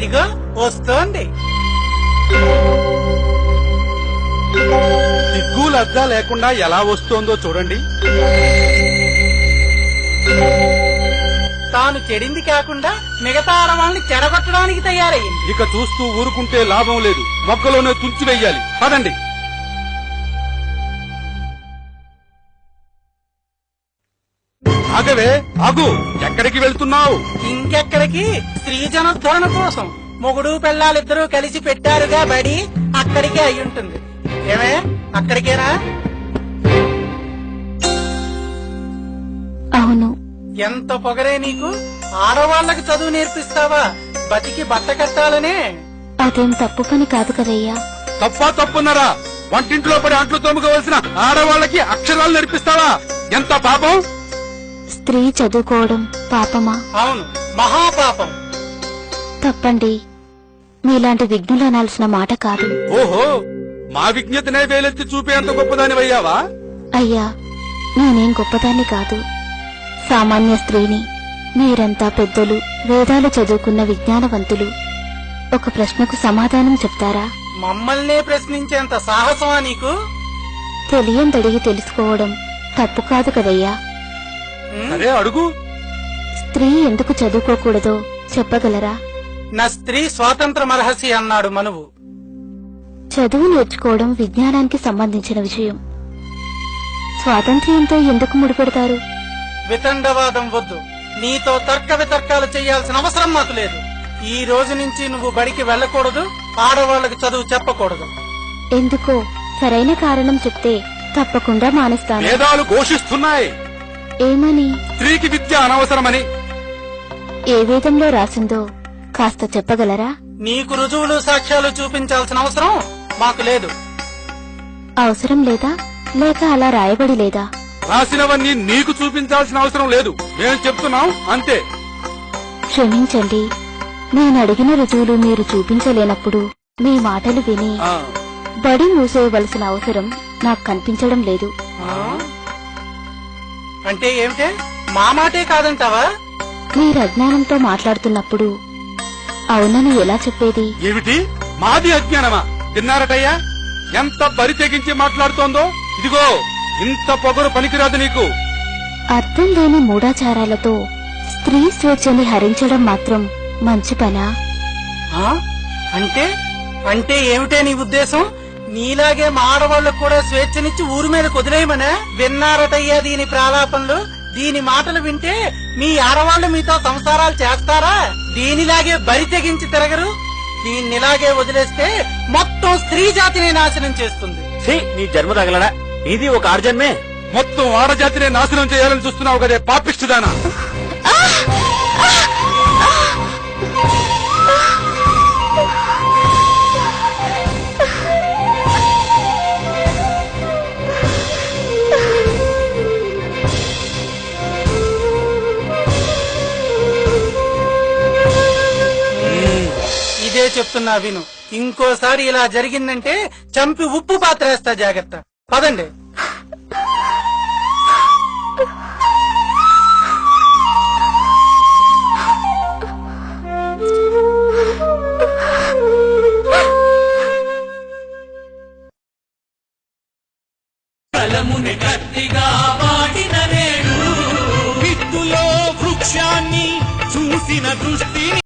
అదిగో వస్తోంది. సిగ్గు లజ్జ లేకుండా ఎలా వస్తోందో చూడండి. తాను చెడింది కాకుండా మిగతా ఆడవాళ్ళని చెడగొట్టడానికి తయారయ్యింది. ఇక చూస్తూ ఊరుకుంటే లాభం లేదు, మొక్కలోనే తుంచి వెయ్యాలి. పదండి. ఆగవే, ఆగు. ఎక్కడికి వెళ్తున్నావు? ఇంకెక్కడికి? స్త్రీజనోద్ధరణ కోసం మొగుడు పెళ్ళాలిద్దరూ కలిసి పెట్టారుగా బడి, అక్కడికే అయి ఉంటుంది. ఏమే, అక్కడికేనా? అవును. ఎంత పొగరే నీకు! ఆడవాళ్లకు చదువు నేర్పిస్తావా? బతికి బట్ట కట్టాలనే. అదేం తప్పు పని కాదు కదయ్యా. తప్పున్నారా? వంటింట్లో పడి అంట్లు తోముకోవలసిన ఆడవాళ్ళకి అక్షరాలు నేర్పిస్తావా? ఎంత పాపం! స్త్రీ చదువుకోవడం పాపమా? అవును, మహాపాపం. తప్పండి. మీలాంటి విఘ్నులు అనాల్సిన మాట కాదు. ఓహో, మా విజ్ఞతనే వేలెత్తి చూపేంత గొప్పదానివయ్యావా? అయ్యా, నేనేం గొప్పదాన్ని కాదు, సామాన్య స్త్రీని. మీరంతా పెద్దలు, వేదాలు చదువుకున్న విజ్ఞానవంతులు. ఒక ప్రశ్నకు సమాధానం చెప్తారా? మమ్మల్నే ప్రశ్నించేంత సాహసమా నీకు? తెలియందడిగి తెలుసుకోవడం తప్పు కాదు కదయ్యా. సరే, అడుగు. స్త్రీ ఎందుకు చదువుకోకూడదో చెప్పగలరా? నా స్త్రీ స్వాతంత్ర మరహసి అన్నాడు మనువు. చదువు నేర్చుకోవడం విజ్ఞానానికి సంబంధించిన విషయం. స్వాతంత్ర్యంతో ఎందుకు ముడిపెడతారు? వితండవాదం వద్దు. నీతో తర్క వితర్కాలు చేయాల్సిన అవసరం మాకు లేదు. ఈ రోజు నుంచి నువ్వు బడికి వెళ్ళకూడదు, ఆడవాళ్లకు చదువు చెప్పకూడదు. ఎందుకో సరైన కారణం చెప్తే తప్పకుండా మానేస్తాను. వేదాలు ఘోషిస్తున్నాయి. ఏమని? స్త్రీకి విద్య అనవసరమని. ఏ వేదంలో రాసిందో కాస్త చెప్పగలరా? నీకు రుజువులు సాక్ష్యాలు చూపించాల్సిన అవసరం మాకు లేదు. అవసరం లేదా, లేక అలా రాయబడి లేదా? రాసినవన్నీ నీకు చూపించాల్సిన అవసరం లేదు, మేము చెప్తున్నాం అంతే. క్షమించండి, నేను అడిగిన రుజువులు మీరు చూపించలేనప్పుడు మీ మాటలు విని బడి మూసేయవలసిన అవసరం నాకు కనిపించడం లేదు. అంటే ఏమిటే? మా మాటే కాదంటావా? మీరు అజ్ఞానంతో మాట్లాడుతున్నప్పుడు అవునని ఎలా చెప్పేది? ఏమిటి? మాది అజ్ఞానమా? తిన్నారటయ్యా, ఎంత బరి తెగించి మాట్లాడుతోందో. ఇదిగో, ఇంత పొగరు పనికిరాదు నీకు. అర్థం లేని మూఢాచారాలతో స్త్రీ స్వేచ్ఛని హరించడం మాత్రం మంచి పనా? అంటే అంటే ఏమిటే నీ ఉద్దేశం? నీలాగే మా ఆడవాళ్లకు కూడా స్వేచ్ఛనిచ్చి ఊరి మీద కుదిరేయమనే? విన్నారటయ్యా దీని ప్రాలాపనలు. దీని మాటలు వింటే మీ ఆడవాళ్లు మీతో సంసారాలు చేస్తారా? దీనిలాగే బరి తెగించి తిరగరు. దీన్నిలాగే వదిలేస్తే మొత్తం స్త్రీ జాతిని నాశనం చేస్తుంది. నీ జన్మ తగలడా? ఇది ఒక ఆర్జన్మే. మొత్తం ఆడజాతినే నాశనం చేయాలని చూస్తున్నావు కదే పాపిష్టిదానా? ఇదే చెప్తున్నా విను. ఇంకోసారి ఇలా జరిగిందంటే చంపి ఉప్పు పాత్ర వేస్తా, జాగ్రత్త. పదండి. కలముని గట్టిగా వాడిన నేడు విత్తులో వృక్షాన్ని చూసిన దృష్టిని